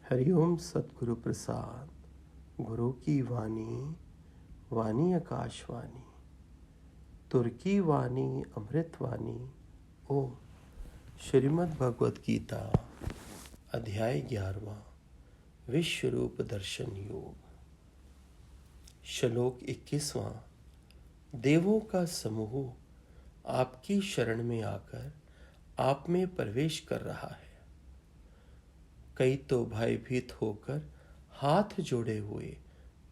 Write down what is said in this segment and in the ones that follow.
हरिओम सतगुरु प्रसाद। गुरु की वाणी, वाणी आकाशवाणी, तुर्की वाणी अमृत वाणी। ओम। श्रीमद् भगवद गीता अध्याय 11वां, विश्व रूप दर्शन योग। श्लोक 21वां। देवों का समूह आपकी शरण में आकर आप में प्रवेश कर रहा है। कई तो भयभीत होकर हाथ जोड़े हुए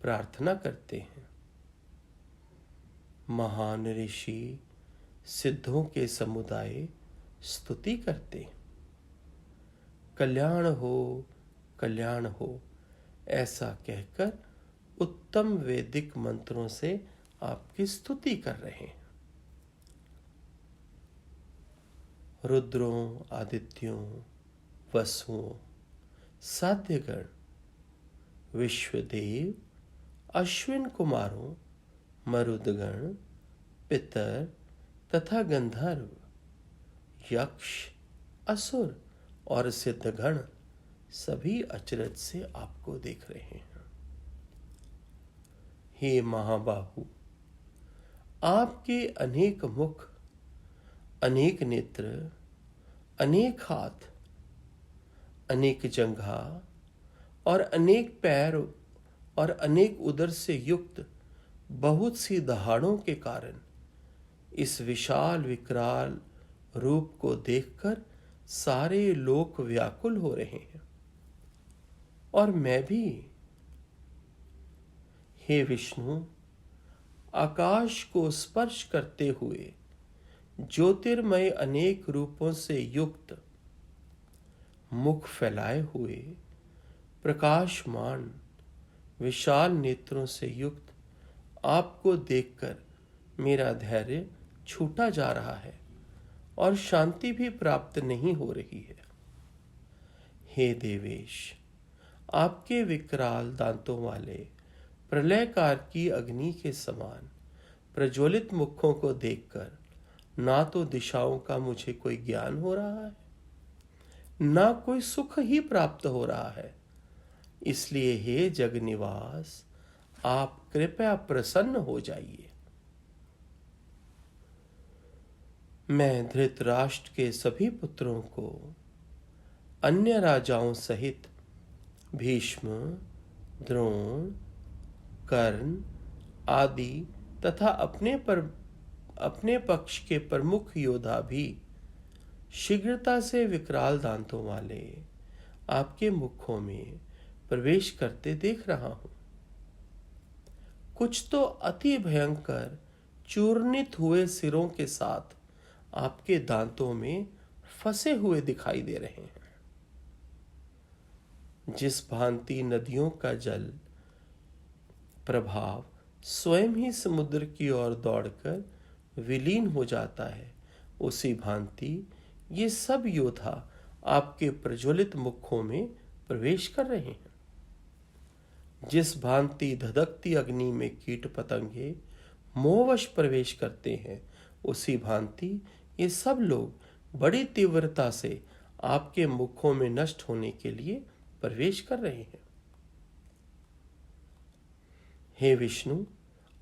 प्रार्थना करते हैं। महान ऋषि सिद्धों के समुदाय स्तुति करते हैं। कल्याण हो ऐसा कहकर उत्तम वैदिक मंत्रों से आपकी स्तुति कर रहे हैं। रुद्रों, आदित्यों, वसुओं, साध्यगण, विश्वदेव, अश्विन कुमारों, मरुदगण, पितर तथा गंधर्व, यक्ष, असुर और सिद्धगण सभी अचरज से आपको देख रहे हैं। हे महाबाहु, आपके अनेक मुख, अनेक नेत्र, अनेक हाथ, अनेक जंघा और अनेक पैर और अनेक उदर से युक्त बहुत सी दहाड़ों के कारण इस विशाल विकराल रूप को देखकर सारे लोक व्याकुल हो रहे हैं, और मैं भी। हे विष्णु, आकाश को स्पर्श करते हुए ज्योतिर्मय अनेक रूपों से युक्त, मुख फैलाए हुए, प्रकाशमान विशाल नेत्रों से युक्त आपको देखकर मेरा धैर्य छूटा जा रहा है और शांति भी प्राप्त नहीं हो रही है। हे देवेश, आपके विकराल दांतों वाले प्रलयकार की अग्नि के समान प्रज्वलित मुखों को देखकर ना तो दिशाओं का मुझे कोई ज्ञान हो रहा है, ना कोई सुख ही प्राप्त हो रहा है। इसलिए हे जगनिवास, आप कृपया प्रसन्न हो जाइए। मैं धृतराष्ट्र के सभी पुत्रों को अन्य राजाओं सहित भीष्म, द्रोण, कर्ण आदि तथा अपने पक्ष के प्रमुख योद्धा भी शीघ्रता से विकराल दांतों वाले आपके मुखों में प्रवेश करते देख रहा हूं। कुछ तो अति भयंकर चूर्णित हुए सिरों के साथ आपके दांतों में फंसे हुए दिखाई दे रहे हैं। जिस भांति नदियों का जल प्रभाव स्वयं ही समुद्र की ओर दौड़कर विलीन हो जाता है, उसी भांति ये सब योद्धा आपके प्रज्वलित मुखों में प्रवेश कर रहे हैं। जिस भांति धधकती अग्नि में कीट पतंगे मोहवश प्रवेश करते हैं, उसी भांति ये सब लोग बड़ी तीव्रता से आपके मुखों में नष्ट होने के लिए प्रवेश कर रहे हैं। हे विष्णु,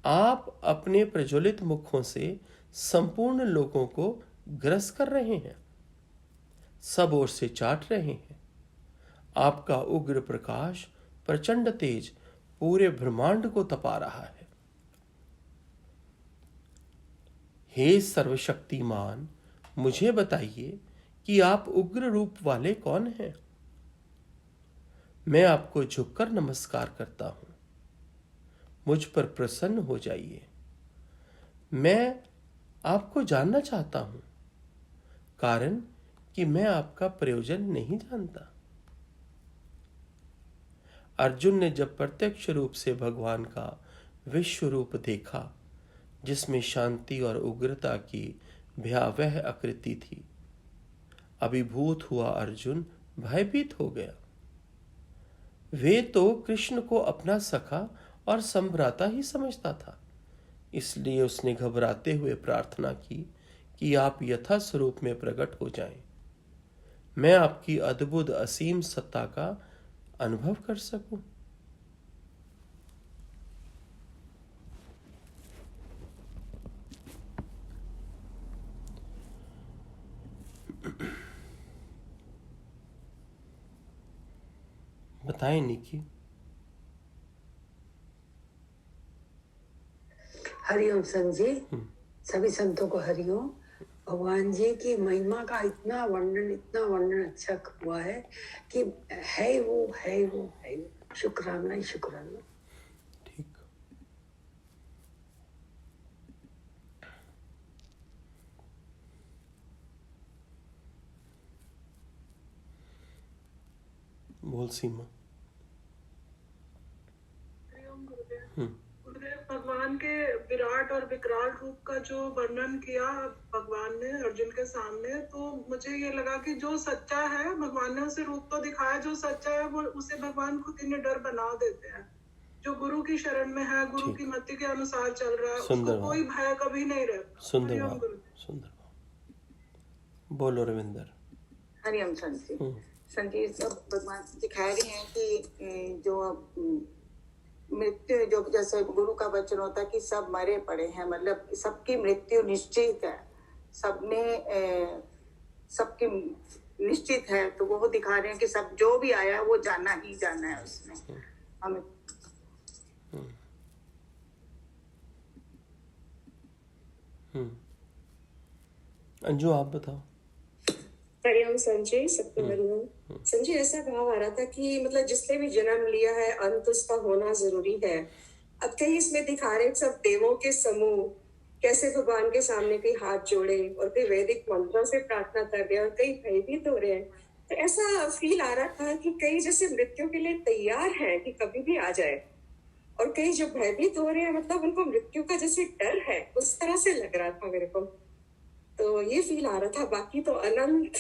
आप अपने प्रज्वलित मुखों से संपूर्ण लोगों को ग्रस कर रहे हैं, सब ओर से चाट रहे हैं। आपका उग्र प्रकाश, प्रचंड तेज पूरे ब्रह्मांड को तपा रहा है। हे सर्वशक्तिमान, मुझे बताइए कि आप उग्र रूप वाले कौन हैं? मैं आपको झुककर नमस्कार करता हूं। मुझ पर प्रसन्न हो जाइए। मैं आपको जानना चाहता हूं, कारण कि मैं आपका प्रयोजन नहीं जानता। अर्जुन ने जब प्रत्यक्ष रूप से भगवान का विश्व रूप देखा, जिसमें शांति और उग्रता की भयावह आकृति थी, अभिभूत हुआ अर्जुन भयभीत हो गया। वे तो कृष्ण को अपना सखा और संभ्राता ही समझता था। इसलिए उसने घबराते हुए प्रार्थना की कि आप यथा स्वरूप में प्रकट हो जाएं। मैं आपकी अद्भुत असीम सत्ता का अनुभव कर सकूं। बताएं निकी। हरिओम संजी, सभी संतों को हरिओम। भगवान जी की महिमा का इतना वर्णन अच्छा हुआ है कि है वो है वो है वो। शुक्राना ही शुक्राना। ठीक, बोल सीमा। गुरुदेव, भगवान के विराट और विकराल रूप का जो वर्णन किया भगवान ने अर्जुन के सामने, तो मुझे ये लगा कि जो सच्चा है भगवान ने उसे रूप तो दिखाया, जो सच्चा है वो उसे भगवान खुद ही निडर बना देते हैं। जो गुरु की शरण में है, गुरु ठीक। की मति के अनुसार चल रहा है, सुंदर उसको कोई भय कभी नहीं रहता। सुंदर हरिओम भाव, गुरुदेव। सुंदर भाव। बोलो रविंदर। हरिओम संजी। संजी, सब भगवान दिखा रहे हैं कि जो मृत्यु, जो जैसे गुरु का वचन होता है कि सब मरे पड़े हैं, मतलब सबकी मृत्यु निश्चित है, सबकी निश्चित है। तो वो दिखा रहे हैं कि सब जो भी आया वो जाना ही जाना है उसमें हमें। अंजू आप बताओ। हरिओम संजय, सबको हरिओम। संजय, ऐसा भाव आ रहा था कि मतलब जिसने भी जन्म लिया है अंत उसका होना जरूरी है। अब कहीं इसमें दिखा रहे सब देवों के समूह कैसे भगवान के सामने कई हाथ जोड़े और कई वैदिक मंत्रों से प्रार्थना कर रहे हैं और कई भयभीत हो रहे हैं। तो ऐसा फील आ रहा था कि कई जैसे मृत्यु के लिए तैयार है कि कभी भी आ जाए, और कई जो भयभीत हो रहे हैं मतलब उनको मृत्यु का जैसे डर है, उस तरह से लग रहा था मेरे को। तो ये फील आ रहा था। बाकी तो अनंत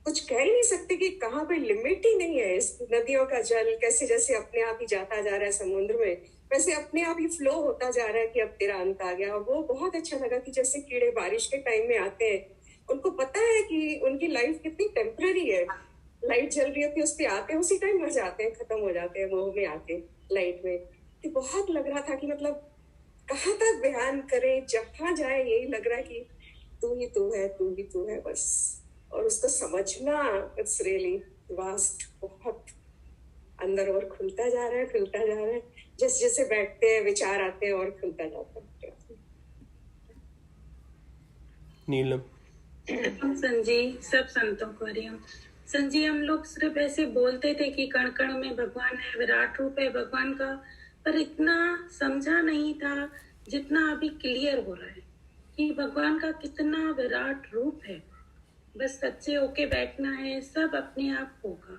कुछ कह ही नहीं सकते कि कहाँ पे लिमिट ही नहीं है। इस नदियों का जल कैसे जैसे अपने आप ही जाता जा रहा है समुद्र में, वैसे अपने आप ही फ्लो होता जा रहा है कि अब तेरा अंत आ गया। और वो बहुत अच्छा लगा कि जैसे कीड़े बारिश के टाइम में आते हैं, उनको पता है कि उनकी लाइफ कितनी टेम्पररी है। लाइट जल रही होती है, उस पर आते हैं, उसी टाइम मर जाते हैं, खत्म हो जाते हैं मोह में आके लाइट में। तो बहुत लग रहा था कि मतलब कहाँ तक बयान करें, जहाँ जाए यही लग रहा है कि तू ही तू है, तू ही तू है बस। और उसको समझना इट्स रियली वास्ट, बहुत अंदर और खुलता जा रहा है, खुलता जा रहा है। जैसे जैसे बैठते हैं विचार आते हैं और खुलता जाता है। नीलम। संजी, सब संतों को हरिओम। संजी, हम लोग सिर्फ ऐसे बोलते थे कि कण कण में भगवान है, विराट रूप है भगवान का, पर इतना समझा नहीं था जितना अभी क्लियर हो रहा है कि भगवान का कितना विराट रूप है। बस सच्चे होके बैठना है, सब अपने आप होगा।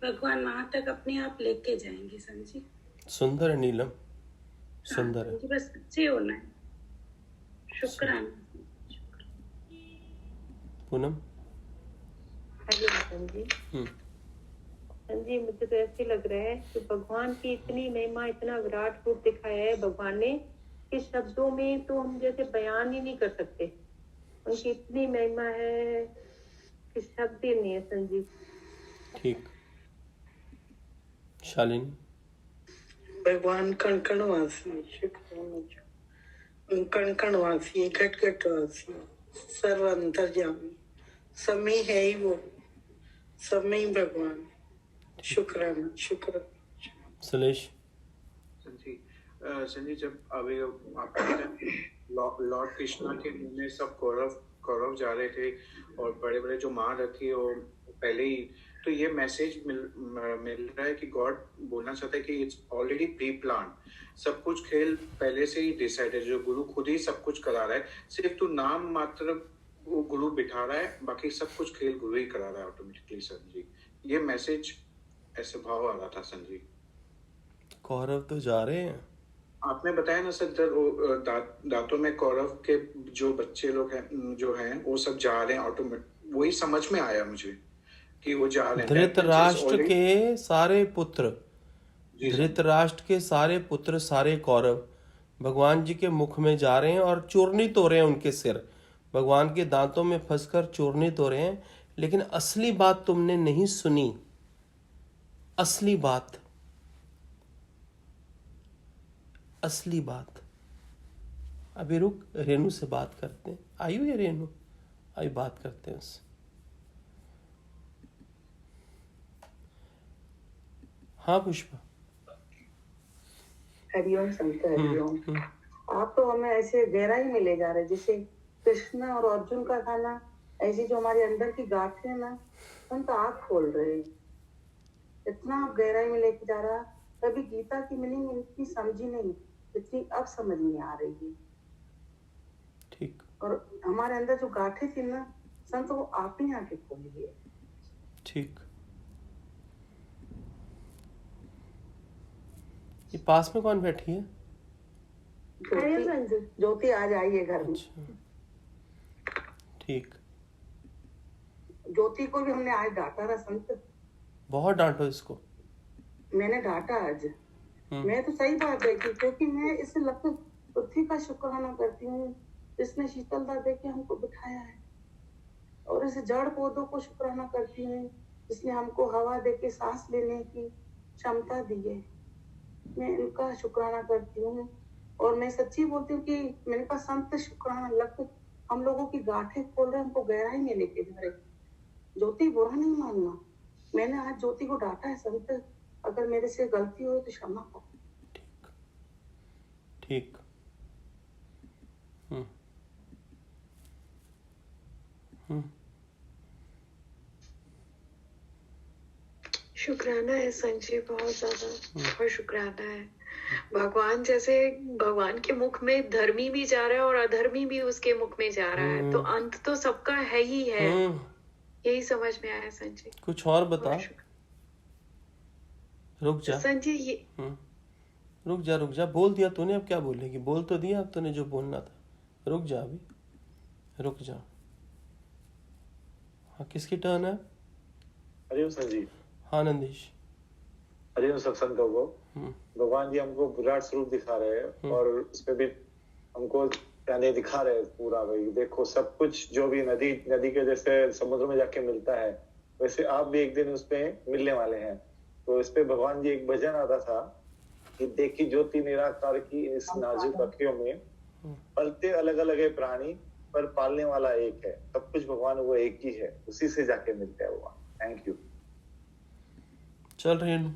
भगवान वहां तक अपने आप लेके जाएंगे। संजी सुंदर है नीलम, सुंदर है। बस सच्चे होना है। शुक्राना। पूनम। संजी, संजी, मुझे तो ऐसे लग रहा है कि भगवान की इतनी महिमा, इतना विराट रूप दिखाया है भगवान ने कि शब्दों में तो हम जैसे बयान ही नहीं कर सकते। उनकी इतनी महिमा है कि शब्द ही नहीं है। संजी ठीक। शालिनी। भगवान कण कण वासी, शुक्राना। कण कण वासी, घट घट वासी, सर्व अंतर्यामी, समय है ही वो, समय ही भगवान। शुक्राना शुक्राना। सुलेश। संजी, जब अभी आपको लॉर्ड कृष्णा के मुंह में सब कौरव जा रहे थे और बड़े बड़े जो महारथी और पहले ही, तो ये मैसेज मिल रहा है कि गॉड बोलना चाहता है कि इट्स ऑलरेडी प्री प्लान। सब कुछ खेल पहले से ही डिसाइडेड, जो गुरु खुद ही सब कुछ करा रहा है, सिर्फ तू नाम मात्र वो गुरु बिठा रहा है, बाकी सब कुछ खेल गुरु ही करा रहा है ऑटोमेटिकली। संजी, ये मैसेज ऐसे भाव आ रहा था। संजी, कौरव तो जा रहे हैं। आपने बताया ना सर, दांतों में कौरव के जो बच्चे लोग हैं जो हैं वो सब जा रहे हैं ऑटोमेटिक। वही समझ में आया मुझे कि वो जा रहे हैं। धृतराष्ट्र के सारे पुत्र, धृतराष्ट्र के सारे पुत्र, सारे कौरव भगवान जी के मुख में जा रहे हैं और चूर्णित हो रहे हैं। उनके सिर भगवान के दांतों में फंसकर चूर्णित हो रहे हैं। लेकिन असली बात तुमने नहीं सुनी। असली बात, असली बात। अभी रुक, रेनू से बात करते हैं। आयु या रेनू, अभी बात करते हैं उससे। हाँ पुष्पा। हरिओम संत हरिओम। आप तो हमें ऐसे गहराई में ले जा रहे हैं, जैसे कृष्ण और अर्जुन का था ना, ऐसी जो हमारे अंदर की गांठें हैं ना, हम तो आँख खोल रहे हैं। इतना आप गहराई में लेके जा रहा। कभी गीता की मीनिंग इतनी समझी नहीं, इतनी अब समझ में आ रही है। ठीक। और हमारे अंदर जो गांठें थी ना संत, वो आप ही आके खोली है। ठीक। ये पास में कौन बैठी है? ज्योति आज आई है घर में। अच्छा ठीक। ज्योति को भी हमने आज डांटा रहा संत। बहुत डांटो इसको। मैंने डांटा आज। मैं तो सही बात देखी, क्योंकि मैं इसे लगता पृथ्वी का शुक्राना करती हूँ, इसने शीतलता देके हमको बिठाया है। और इस जड़ पौधों को शुक्राना करती हूँ, जिसने हमको हवा देके सांस लेने की क्षमता दी है। मैं इनका शुक्राना करती हूँ। और मैं सच्ची बोलती हूँ कि मेरे पास संत शुक्राना लग हम लोगों की गांठें खोल रहे, हमको गहराई में लेके जा रहे। ज्योति बुरा नहीं मानना, मैंने आज ज्योति को डांटा है संत। अगर मेरे से गलती हो तो क्षमा करो। ठीक। शुक्राना है संजय, बहुत ज्यादा, बहुत शुक्राना है। भगवान जैसे भगवान के मुख में धर्मी भी जा रहा है और अधर्मी भी उसके मुख में जा रहा है, तो अंत तो सबका है ही है। यही समझ में आया संजय। कुछ और बता। रुक जा संजय, ये रुक जा, बोल दिया तूने, अब क्या बोलेगी? बोल तो दिया अब तूने जो बोलना था। रुक जा अभी, रुक जा। हाँ, किसकी टर्न है? हरिओम संजीव। हाँ नंदीश। हरिओम सब संतों को। भगवान जी हमको विराट स्वरूप दिखा रहे हैं, और उसमें भी हमको यानी दिखा रहे हैं पूरा, भाई देखो सब कुछ जो भी नदी के जैसे समुद्र में जाके मिलता है, वैसे आप भी एक दिन उसमें मिलने वाले हैं। तो इस पे भगवान जी एक भजन आता था कि देखी ज्योति निराकार की इस नाजुक अखियों में, पलते अलग अलग है प्राणी पर पालने वाला एक है। सब कुछ भगवान वो एक ही है, उसी से जाके मिलते हैं भगवान। Thank you. चल रही हूँ।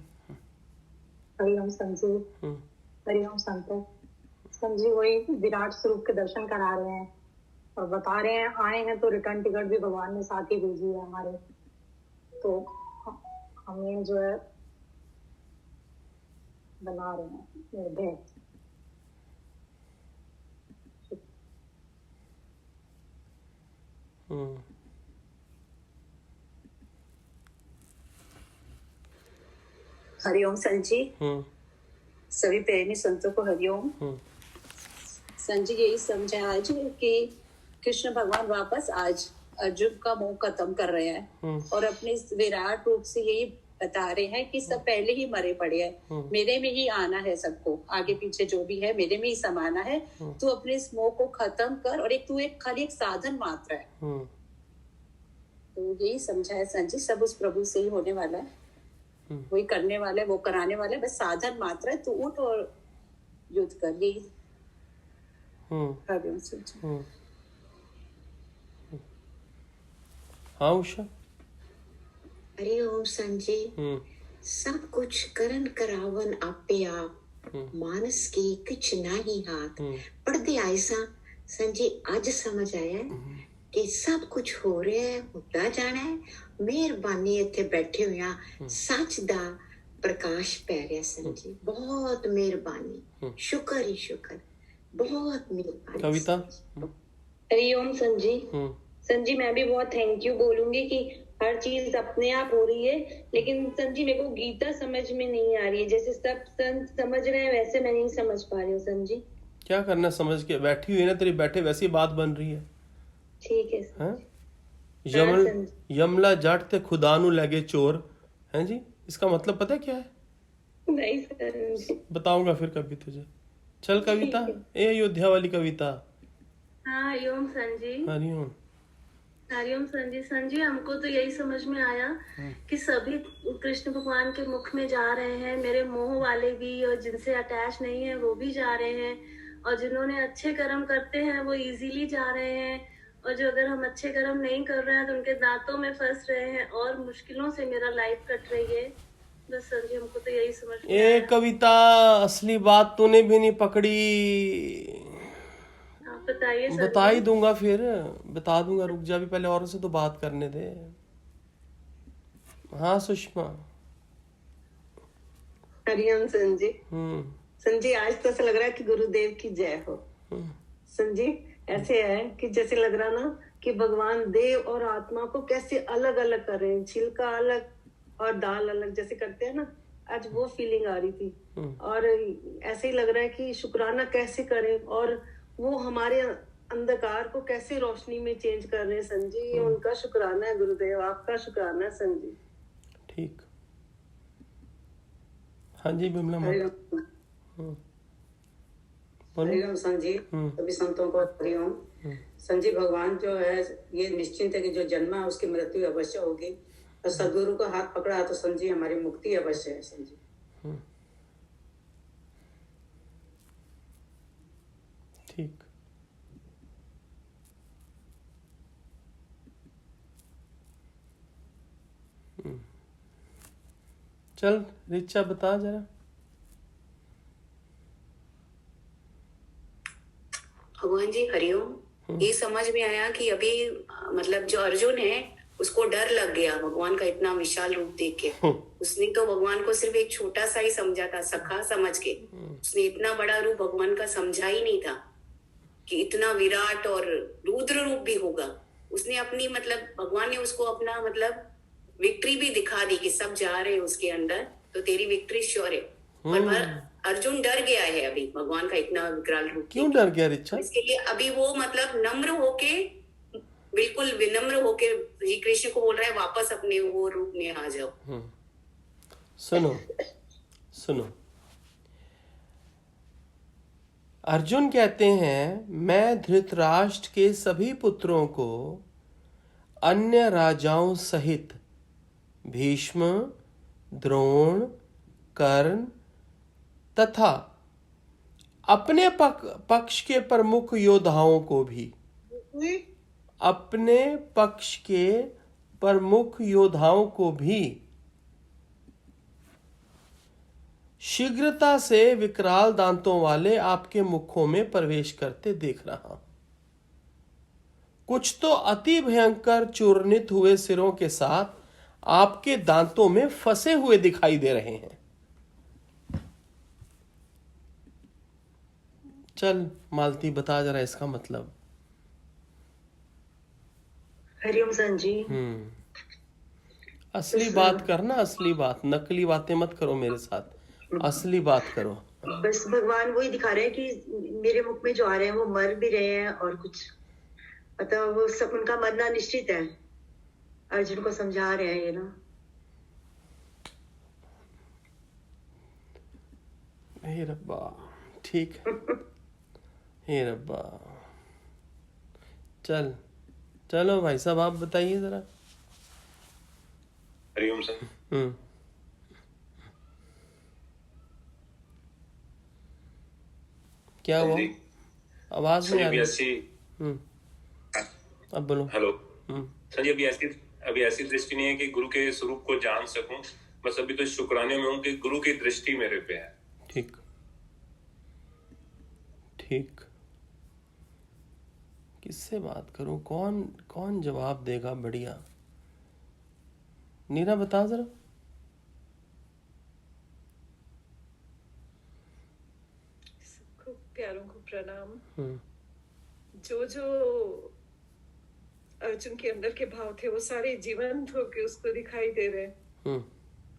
हरिओम संजीव। हरिओम संतो। संजीव वही विराट स्वरूप के दर्शन करा रहे हैं और बता रहे हैं आए हैं तो रिटर्न टिकट भी भगवान ने साथ ही भेजी है हमारे। तो हमें जो है बना रहे हैं निर्भय। हरिओम संजी। सभी प्रेमी संतों को हरिओम। संजी यही समझे आज कि कृष्ण भगवान वापस आज अर्जुन का मोह खत्म कर रहे हैं और अपने विराट रूप से यही बता रहे हैं कि सब पहले ही मरे पड़े हैं, मेरे में ही आना है सबको, आगे पीछे जो भी है मेरे में ही समाना है। तू अपने इस मोह को खत्म कर, और तू एक खाली एक साधन मात्र है। तो यही समझा है संजी, सब उस प्रभु से ही होने वाला है, वही करने वाला है, वो कराने वाला है, बस साधन मात्र है। तू उठ और युद्ध कर। यही हाँ उषा। हरिओम संजय। सब कुछ करन करावन आपे आप, मानस की कुछ नाही हाथ। पढ़ते ऐसा संजय आज समझ आया कि सब कुछ हो रहा है, होता जाना है। मेहरबानी इत्थे बैठे हुए सच दा प्रकाश पै रहा संजय, बहुत मेहरबानी, शुक्र ही शुक्र, बहुत मेहरबानी। कविता। हरिओम संजी। संजी मैं भी बहुत थैंक यू बोलूंगी कि हर चीज अपने आप हो रही है, लेकिन संजी मेरे को गीता समझ में नहीं आ रही है। जैसे सब संत समझ रहे हैं वैसे मैं नहीं समझ पा रही हूँ संजी। क्या करना समझ के? बैठी हुई है ना, तेरी बैठे वैसी बात बन रही है। ठीक है। यमला जट ते खुदा नु लगे चोर, हैं जी? इसका मतलब पता है क्या है? नहीं सर। बताऊंगा फिर कभी तुझे। चल कविता, ए अयोध्या वाली कविता। हाँ हरिओम संजी। हरिओम। हरिओम संजी हमको तो यही समझ में आया कि सभी कृष्ण भगवान के मुख में जा रहे हैं, मेरे मोह वाले भी और जिनसे अटैच नहीं है वो भी जा रहे हैं, और जिन्होंने अच्छे कर्म करते हैं वो इजीली जा रहे हैं, और जो अगर हम अच्छे कर्म नहीं कर रहे हैं तो उनके दांतों में फंस रहे हैं और मुश्किलों से मेरा लाइफ कट रही है। बस संजी हमको तो यही समझ में आया। कविता, असली बात तूने भी नहीं पकड़ी। बताइए। बता ही दूंगा, फिर बता दूंगा, रुक जा, भी पहले औरों से तो बात करने दे। हाँ सुषमा। हरिओम संजी। संजी आज तो ऐसा लग रहा है कि गुरुदेव की जय हो। संजी ऐसे है कि जैसे लग रहा ना कि भगवान देव और आत्मा को कैसे अलग अलग कर रहे हैं, छिलका अलग और दाल अलग जैसे करते हैं ना, आज वो फीलिंग आ रही थी। और ऐसे ही लग रहा है कि शुक्राना कैसे करें और वो हमारे अंधकार को कैसे रोशनी में चेंज कर रहे हैं। संजी उनका शुक्राना है गुरुदेव, आपका शुक्राना है संजी। ठीक। हाँ जी बिमला। हरिओम संजी, सभी संतों को हरिओम। संजी भगवान जो है ये निश्चिंत है कि जो जन्मा है उसकी मृत्यु अवश्य होगी, और सदगुरु का हाथ पकड़ा तो संजी हमारी मुक्ति अवश्य है। संजी ठीक। चल रिचा बता जरा। भगवान जी हरिओम। ये समझ में आया कि अभी मतलब जो अर्जुन है उसको डर लग गया भगवान का इतना विशाल रूप देख के। उसने तो भगवान को सिर्फ एक छोटा सा ही समझा था, सखा समझ के। उसने इतना बड़ा रूप भगवान का समझा ही नहीं था कि इतना विराट और रुद्र रूप भी होगा। उसने अपनी मतलब भगवान ने उसको अपना मतलब विक्ट्री भी दिखा दी कि सब जा रहे हैं उसके अंदर, तो तेरी विक्ट्री श्योर है। पर अर्जुन डर गया है अभी भगवान का इतना विकराल रूप। क्यों डर गया रिचा? इसके लिए अभी वो मतलब नम्र होके, बिल्कुल विनम्र होके श्री कृष्ण को बोल रहा है वापस अपने वो रूप में आ जाओ। सुनो, अर्जुन कहते हैं मैं धृतराष्ट्र के सभी पुत्रों को अन्य राजाओं सहित भीष्म, द्रोण, कर्ण तथा अपने पक्ष के प्रमुख योद्धाओं को भी शीघ्रता से विकराल दांतों वाले आपके मुखों में प्रवेश करते देख रहा हूं। कुछ तो अति भयंकर चूर्णित हुए सिरों के साथ आपके दांतों में फंसे हुए दिखाई दे रहे हैं। चल मालती बता जरा इसका मतलब। हरिओम संजी। असली बात करना, असली बात, नकली बातें मत करो मेरे साथ, असली बात करो। बस भगवान वही दिखा रहे हैं कि मेरे मुख में जो आ रहे हैं वो मर भी रहे हैं और कुछ मतलब वो सब उनका मरना निश्चित है। अर्जुन को समझा रहे हैं ये ना। हे रब्बा, ठीक है। हे रब्बा, चलो भाई साहब आप बताइए जरा। हरिओम सर। क्या हुआ? आवाज नहीं आ रही। अब बोलो। हेलो सर जी, अभी ऐसी दृष्टि नहीं है कि गुरु के स्वरूप को जान सकूं, बस अभी तो शुक्राने में हूं कि गुरु की दृष्टि मेरे पे है। ठीक। किससे बात करूं? कौन जवाब देगा? बढ़िया, नीरा बता जरा। सबको प्यारों को प्रणाम। जो अर्जुन के अंदर के भाव थे वो सारे जीवंत होके उसको दिखाई दे रहे हैं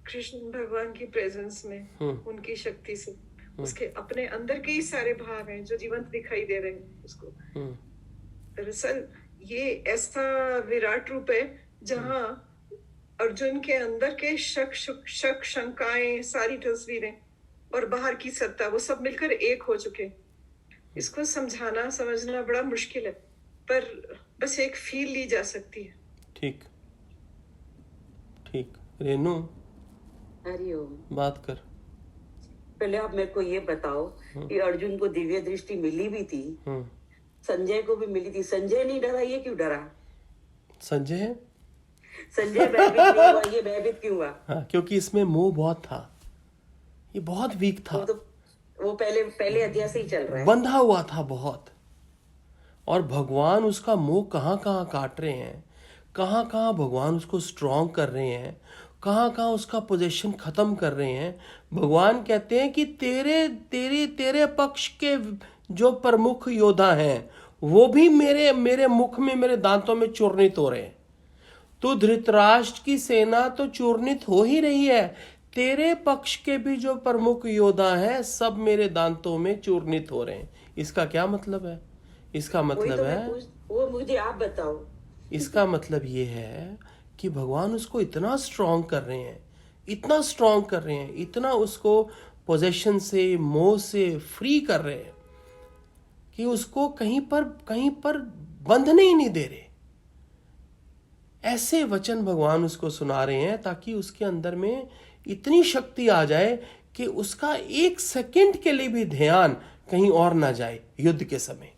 कृष्ण भगवान की प्रेजेंस में, उनकी शक्ति से। उसके अपने अंदर के ही सारे भाव हैं जो जीवंत दिखाई दे रहे हैं उसको। दरअसल ये ऐसा विराट रूप है जहाँ अर्जुन के अंदर के शक शंकाएं, सारी तस्वीरें और बाहर की सत्ता वो सब मिलकर एक हो चुके। इसको समझाना समझना बड़ा मुश्किल है, पर बस एक फील ली जा सकती है। ठीक ठीक। रेनू हरिओम। बात कर। पहले आप मेरे को ये बताओ कि अर्जुन को दिव्य दृष्टि मिली भी थी, संजय को भी मिली थी, संजय नहीं डरा, ये क्यों डरा? संजय भयभीत नहीं हुआ, ये भयभीत क्यों हुआ? हाँ, क्योंकि इसमें मोह बहुत था, ये बहुत वीक था। वो पहले अध्याय से ही चल रहा है, बंधा हुआ था बहुत। और भगवान उसका मोह कहाँ कहाँ काट रहे हैं, कहाँ कहाँ भगवान उसको स्ट्रॉन्ग कर रहे हैं, कहाँ कहाँ उसका पोजीशन खत्म कर रहे हैं। भगवान कहते हैं कि तेरे पक्ष के जो प्रमुख योद्धा हैं वो भी मेरे मुख में, मेरे दांतों में चूर्णित हो रहे हैं। तो धृतराष्ट्र की सेना तो चूर्णित हो ही रही है, तेरे पक्ष के भी जो प्रमुख योद्धा हैं सब मेरे दांतों में चूर्णित हो रहे हैं। इसका क्या मतलब है? इसका मतलब है, वो मुझे आप बताओ। इसका मतलब ये है कि भगवान उसको इतना स्ट्रॉन्ग कर रहे हैं, इतना स्ट्रॉन्ग कर रहे हैं, इतना उसको पोजेशन से, मोह से फ्री कर रहे हैं कि उसको कहीं पर बंधने ही नहीं दे रहे। ऐसे वचन भगवान उसको सुना रहे हैं ताकि उसके अंदर में इतनी शक्ति आ जाए कि उसका एक सेकंड के लिए भी ध्यान कहीं और ना जाए युद्ध के समय।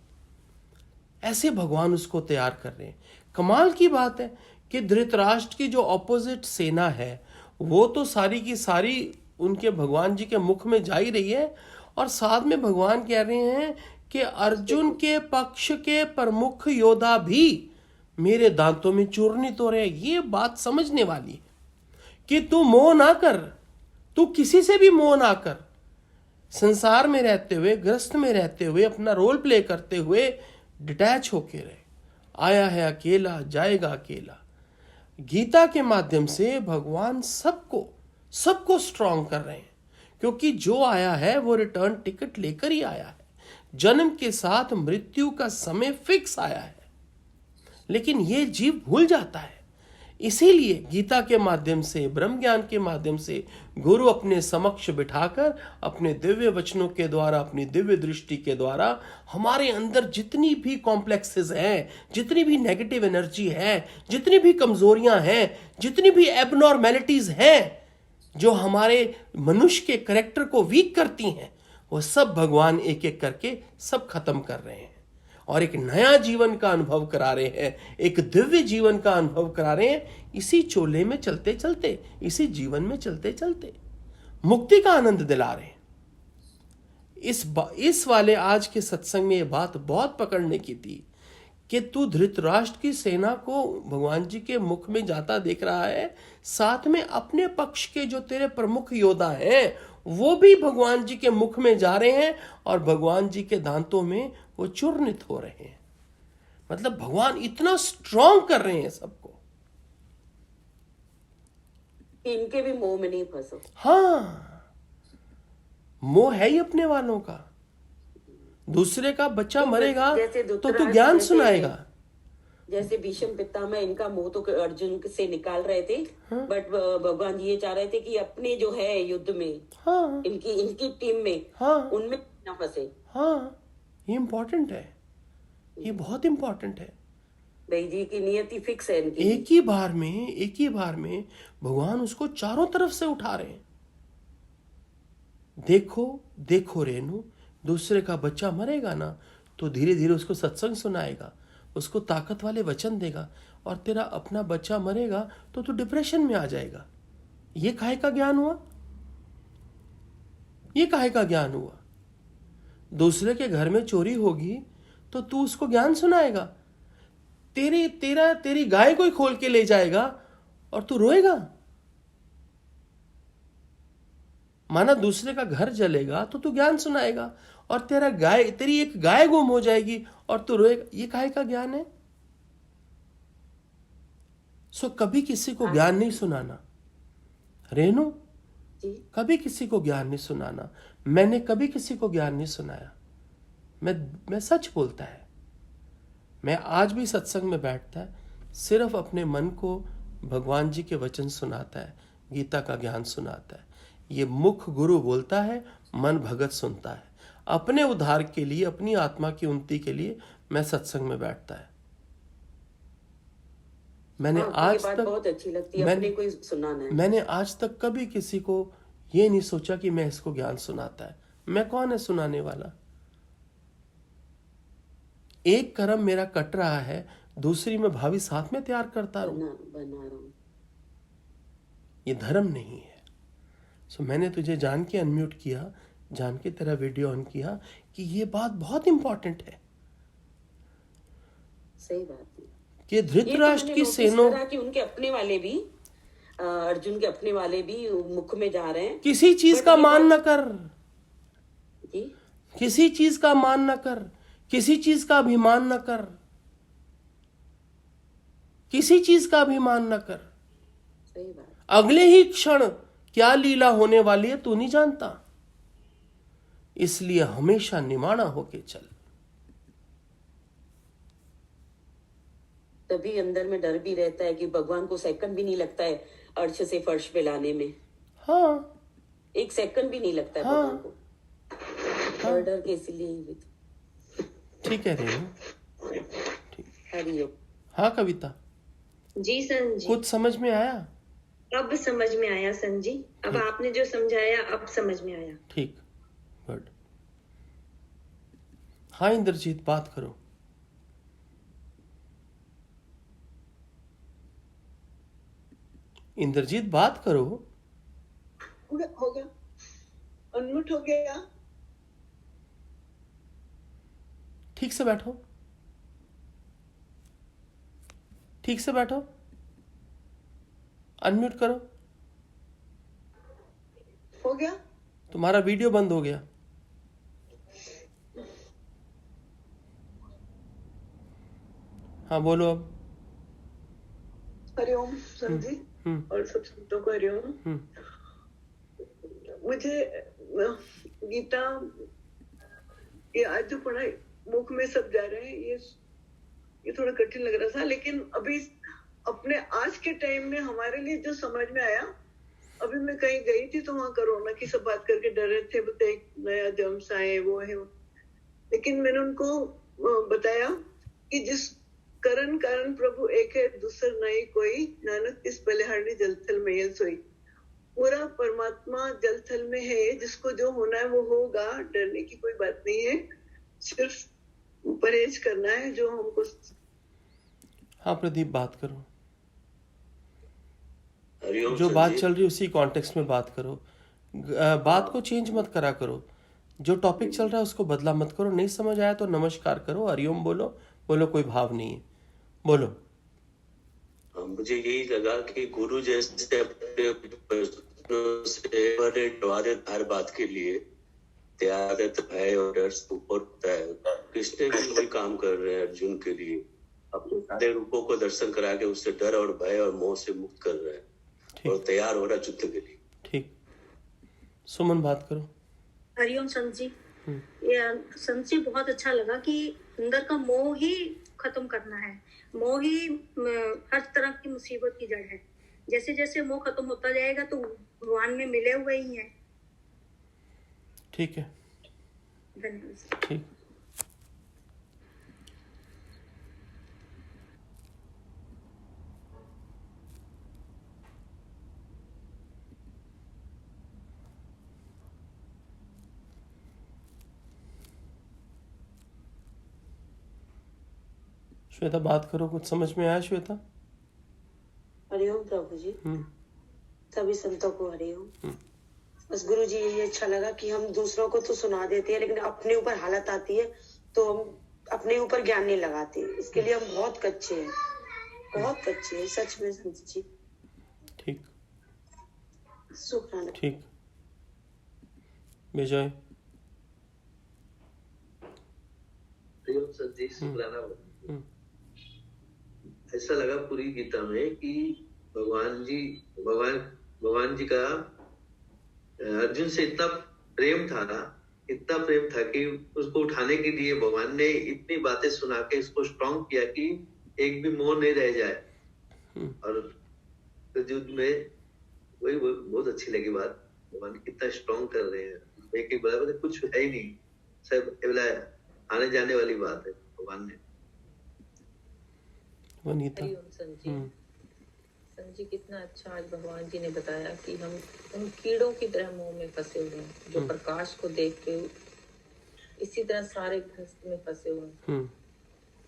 ऐसे भगवान उसको तैयार कर रहे हैं। कमाल की बात है कि धृतराष्ट्र की जो ऑपोजिट सेना है वो तो सारी की सारी उनके भगवान जी के मुख में जा ही रही है, और साथ में भगवान कह रहे हैं कि अर्जुन के पक्ष के प्रमुख योद्धा भी मेरे दांतों में चूर्णित हो रहे हैं। ये बात समझने वाली है कि तू मोह ना कर, तू किसी से भी मोह ना कर। संसार में रहते हुए, ग्रस्त में रहते हुए, अपना रोल प्ले करते हुए डिटैच होके रहे। आया है अकेला, जाएगा अकेला। गीता के माध्यम से भगवान सबको स्ट्रॉन्ग कर रहे हैं, क्योंकि जो आया है वो रिटर्न टिकट लेकर ही आया है। जन्म के साथ मृत्यु का समय फिक्स आया है, लेकिन ये जीव भूल जाता है। इसीलिए गीता के माध्यम से, ब्रह्म ज्ञान के माध्यम से गुरु अपने समक्ष बिठाकर अपने दिव्य वचनों के द्वारा, अपनी दिव्य दृष्टि के द्वारा हमारे अंदर जितनी भी कॉम्प्लेक्सेस हैं, जितनी भी नेगेटिव एनर्जी है, जितनी भी कमजोरियां हैं, जितनी भी एबनॉर्मेलिटीज हैं जो हमारे मनुष्य के कैरेक्टर को वीक करती हैं, वो सब भगवान एक एक करके सब खत्म कर रहे हैं और एक नया जीवन का अनुभव करा रहे हैं, एक दिव्य जीवन का अनुभव करा रहे हैं। इसी चोले में चलते चलते, इसी जीवन में चलते चलते मुक्ति का आनंद दिला रहे हैं। इस वाले आज के सत्संग में ये बात बहुत पकड़ने की थी कि तू धृतराष्ट्र की सेना को भगवान जी के मुख में जाता देख रहा है, साथ में अपने पक्ष के जो तेरे प्रमुख योद्धा हैं वो भी भगवान जी के मुख में जा रहे हैं और भगवान जी के दांतों में वो चूर्णित हो रहे हैं। मतलब भगवान इतना स्ट्रॉन्ग कर रहे हैं सबको, इनके भी मोह में नहीं फंसो। हाँ, मोह है ही अपने वालों का। दूसरे का बच्चा मरेगा तो तू ज्ञान सुनाएगा। जैसे भीष्म पितामह, इनका मोह तो अर्जुन से निकाल रहे थे, बट भगवान जी ये चाह रहे थे कि अपने जो है युद्ध में, इनकी टीम में, उनमें ना फंसे। हाँ, ये इम्पोर्टेंट है, ये बहुत इम्पोर्टेंट है। भाई जी की नियति फिक्स है इनकी। एक ही बार में भगवान उसको चारों तरफ से उठा रहे हैं। देखो रेनू, दूसरे का बच्चा मरेगा ना तो धीरे धीरे उसको सत्संग सुनाएगा, उसको ताकत वाले वचन देगा, और तेरा अपना बच्चा मरेगा तो तू डिप्रेशन में आ जाएगा। ये काहे का ज्ञान हुआ? ये काहे का ज्ञान हुआ? दूसरे के घर में चोरी होगी तो तू उसको ज्ञान सुनाएगा। तेरी गाय को ही खोल के ले जाएगा और तू रोएगा। माना दूसरे का घर जलेगा तो तू ज्ञान सुनाएगा, और तेरी एक गाय गुम हो जाएगी और तू रोएगा। ये काहे का ज्ञान है? कभी किसी को ज्ञान नहीं सुनाना रेनू, कभी किसी को ज्ञान नहीं सुनाना। मैंने कभी किसी को ज्ञान नहीं सुनाया। मैं सच बोलता है। मैं आज भी सत्संग में बैठता है, सिर्फ अपने मन को भगवान जी के वचन सुनाता है, गीता का ज्ञान सुनाता है। ये मुख गुरु बोलता है, मन भगत सुनता है। अपने उद्धार के लिए, अपनी आत्मा की उन्नति के लिए मैं सत्संग में बैठता है। मैंने आज बात तक बहुत अच्छी लगती है, अपने को ही सुनाना है। मैंने आज तक कभी किसी को ये नहीं सोचा कि मैं इसको ज्ञान सुनाता है। मैं कौन है सुनाने वाला? एक कर्म मेरा कट रहा है, दूसरी मैं भावी साथ में तैयार करता रहूं। बना रहा हूं। ये धर्म नहीं है। सो मैंने तुझे जान के अनम्यूट किया, जान के तेरा वीडियो ऑन किया कि ये बात बहुत इंपॉर्टेंट है। सही बात है कि धृतराष्ट्र की सेनों कि उनके अपने वाले भी, अर्जुन के अपने वाले भी मुख में जा रहे हैं। किसी चीज का मान न कर, किसी चीज का मान न कर, किसी चीज का अभिमान न कर, किसी चीज का अभिमान न कर। सही बात। अगले ही क्षण क्या लीला होने वाली है तू नहीं जानता, इसलिए हमेशा निमाना होके चल। तभी अंदर में डर भी रहता है कि भगवान को सेकंड भी नहीं लगता है अर्श से फर्श पे लाने में। हाँ, एक सेकंड भी नहीं लगता है भगवान को। हाँ, डर के इसलिए। ठीक है रेनू, हरिओम। हाँ कविता जी संजी, कुछ समझ में आया? अब समझ में आया संजी, अब आपने जो समझाया अब समझ में आया। ठीक, गुड। हाँ इंद्रजीत बात करो। इंद्रजीत बात करो। हो गया, अनम्यूट हो गया। ठीक से बैठो, ठीक से बैठो, अनम्यूट करो। हो गया, तुम्हारा वीडियो बंद हो गया। हाँ बोलो अब। हरिओम सर जी और सब संतों को हरिओम। मुझे गीता ये आज जो पढ़ाई मुख में सब जा रहे हैं, ये थोड़ा कठिन लग रहा था, लेकिन अभी अपने आज के टाइम में हमारे लिए जो समझ में आया, अभी मैं कहीं गई थी तो वहां कोरोना की सब बात करके डर रहे थे, बोलते एक नया जम्स आए वो है, लेकिन मैंने उनको बताया कि जिस करण कारण प्रभु एक है, दूसर नहीं कोई, नानक इस बलिहारणी जलथल में यल सोई। पूरा परमात्मा जलथल में है, जिसको जो होना है वो होगा, डरने की कोई बात नहीं है, सिर्फ परहेज करना है जो हमको। हाँ प्रदीप बात करो, जो बात चल रही है उसी कॉन्टेक्स्ट में बात करो, बात को चेंज मत करा करो, जो टॉपिक चल रहा है उसको बदला मत करो। नहीं समझ आया तो नमस्कार करो, हरिओम बोलो, बोलो कोई भाव नहीं है, बोलो। मुझे यही लगा कि गुरु जैसे हर बात के लिए तैयार है और डर से ऊपर होता है। कृष्ण भी वही काम कर रहे हैं अर्जुन के लिए, अपने सारे रूपों को दर्शन करा के उससे डर और भय और मोह से मुक्त कर रहे हैं और तैयार हो रहा युद्ध के लिए। ठीक, सुमन बात करो। हरिओम संत जी, ये संत जी बहुत अच्छा लगा कि अंदर का मोह ही खत्म करना है। मोह ही हर तरह की मुसीबत की जड़ है। जैसे जैसे मोह खत्म होता जाएगा तो भगवान में मिले हुए ही हैं। ठीक है, धन्यवाद। ठीक। श्वेता बात करो, कुछ समझ में आया श्वेता? हरिओम प्रभु जी, सभी संतों को हरिओम। बस गुरु जी ये अच्छा लगा कि हम दूसरों को तो सुना देते हैं, लेकिन अपने ऊपर हालत आती है तो हम अपने ऊपर ज्ञान नहीं लगाते। इसके लिए हम बहुत कच्चे हैं, बहुत कच्चे हैं सच में संत जी। ठीक, शुक्राना। ठीक, विजय। संत जी शुक्राना। ऐसा लगा पूरी गीता में कि भगवान जी का अर्जुन से इतना प्रेम था कि उसको उठाने के लिए भगवान ने इतनी बातें सुना के इसको स्ट्रॉन्ग किया कि एक भी मोह नहीं रह जाए। और युद्ध में वही बहुत अच्छी लगी बात, भगवान कितना स्ट्रॉन्ग कर रहे हैं। एक बोला कुछ है ही नहीं, सब आने जाने वाली बात है भगवान ने। वनीता। संजी कितना अच्छा आज भगवान जी ने बताया कि हम उन कीड़ों की तरह मुंह में फंसे हुए हैं जो प्रकाश को देख के इसी तरह सारे ग्रस्त में फंसे हुए हैं।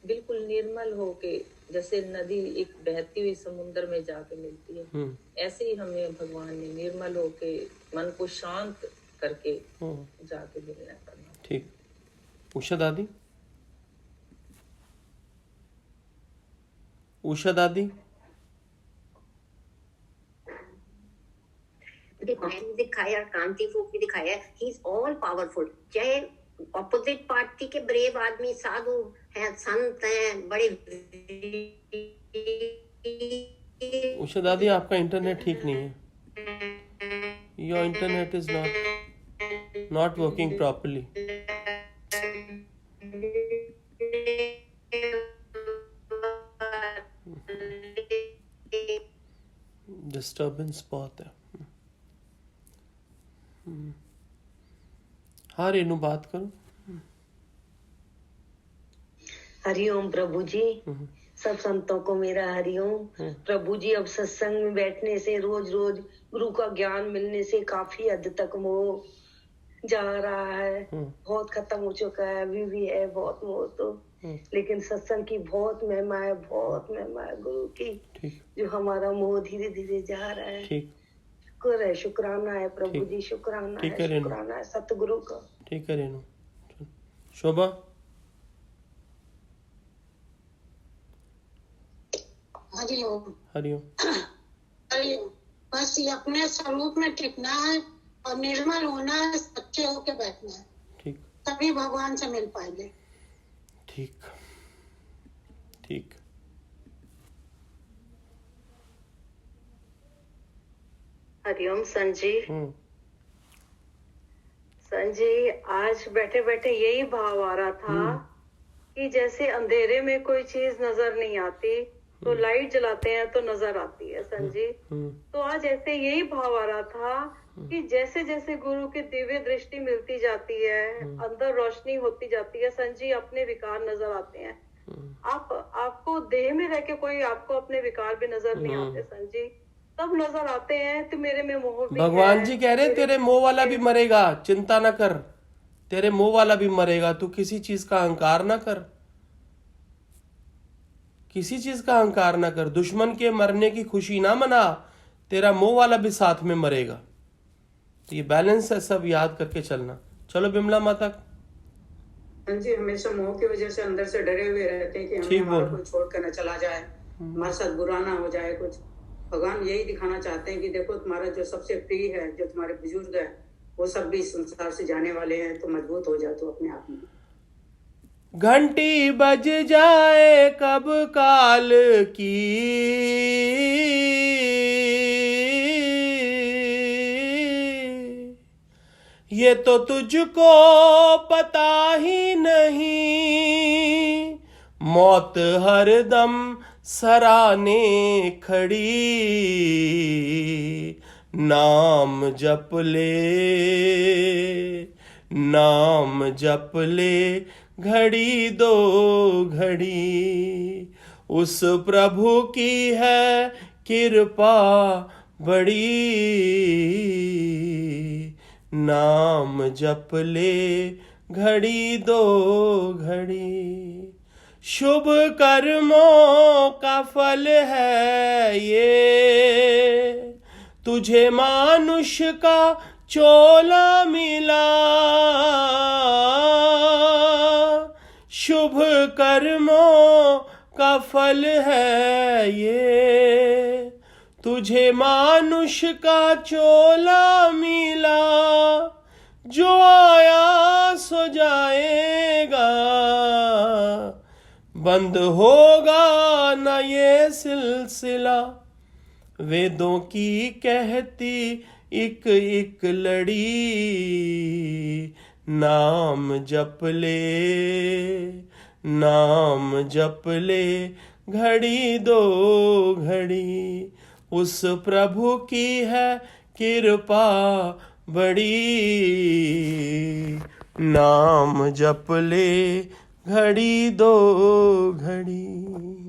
बिल्कुल निर्मल होके जैसे नदी एक बहती हुई समुद्र में जाके मिलती है, ऐसे ही हमें भगवान ने निर्मल होके मन को शांत करके जाके मिलना करना। ठीक। उषा दादी, उषा दादी दिखाया, कांति रूप भी दिखाया। He is all powerful. चाहे ऑपोजिट पार्टी के ब्रेव आदमी साधु हैं, संत हैं, बड़े। उषा दादी आपका इंटरनेट ठीक नहीं है। Your internet is not working properly. Disturbance बहुत है। हाँ रेनू, बात करो। हरिओम प्रभु जी, सब संतों को मेरा हरिओम। प्रभु जी, अब सत्संग में बैठने से, रोज रोज गुरु का ज्ञान मिलने से काफी हद तक मोह जा रहा है, बहुत खत्म हो चुका है। अभी भी है बहुत मोह तो, लेकिन सत्संग की बहुत महिमा है, बहुत महिमा है गुरु की, जो हमारा मोह धीरे धीरे जा रहा है। शुक्र है, शुक्राना है प्रभु जी, शुक्राना है, शुक्राना है सतगुरु का। ठीक है रेनू। शोभा, हरिओम। हरिओम। हरिओम। बस ये अपने स्वरूप में टिकना है और निर्मल होना है, सच्चे होके बैठना है। ठीक। तभी भगवान से मिल पाएंगे। ठीक ठीक। हरिओम संजी। संजी, आज बैठे बैठे यही भाव आ रहा था कि जैसे अंधेरे में कोई चीज नजर नहीं आती तो लाइट जलाते हैं तो नजर आती है संजी। तो आज ऐसे यही भाव आ रहा था कि जैसे जैसे गुरु की दिव्य दृष्टि मिलती जाती है, अंदर रोशनी होती जाती है संजी, अपने विकार नजर आते हैं। आपको देह में रह के कोई आपको अपने विकार भी नजर नहीं आते संजी, तब नजर आते हैं। तो मेरे में मोह भी भगवान जी कह रहे तेरे मोह वाला भी मरेगा, चिंता ना कर, तेरे मोह वाला भी मरेगा। तू किसी चीज का अहंकार ना कर, किसी चीज का अहंकार ना कर। दुश्मन के मरने की खुशी ना मना, तेरा मोह वाला भी साथ में मरेगा। तो ये बैलेंस है, सब याद करके चलना। चलो बिमला माता। जी, हमेशा मोह की वजह से अंदर से डरे हुए रहते हैं कि हमें हमारा कोई छोड़ कर न चला जाए, हमारे साथ बुरा ना हो जाए कुछ। भगवान यही दिखाना चाहते हैं कि देखो तुम्हारा जो सबसे प्रिय है, जो तुम्हारे बुजुर्ग है, वो सब भी संसार से जाने वाले हैं, तो मजबूत हो जाओ तो अपने आप में। घंटी बज जाए कब काल की, ये तो तुझको पता ही नहीं। मौत हरदम सराने खड़ी, नाम जप ले, नाम जप ले, घड़ी दो घड़ी। उस प्रभु की है कृपा बड़ी, नाम जप ले, घड़ी दो घड़ी। शुभ कर्मों का फल है ये, तुझे मानुष का चोला मिला। शुभ कर्मों का फल है ये, तुझे मानुष का चोला मिला। जो आया सो जाएगा, बंद होगा न ये सिलसिला। वेदों की कहती एक एक लड़ी, नाम जप ले, नाम जप ले, घड़ी दो घड़ी। उस प्रभु की है कृपा बड़ी, नाम जप ले, घड़ी दो घड़ी।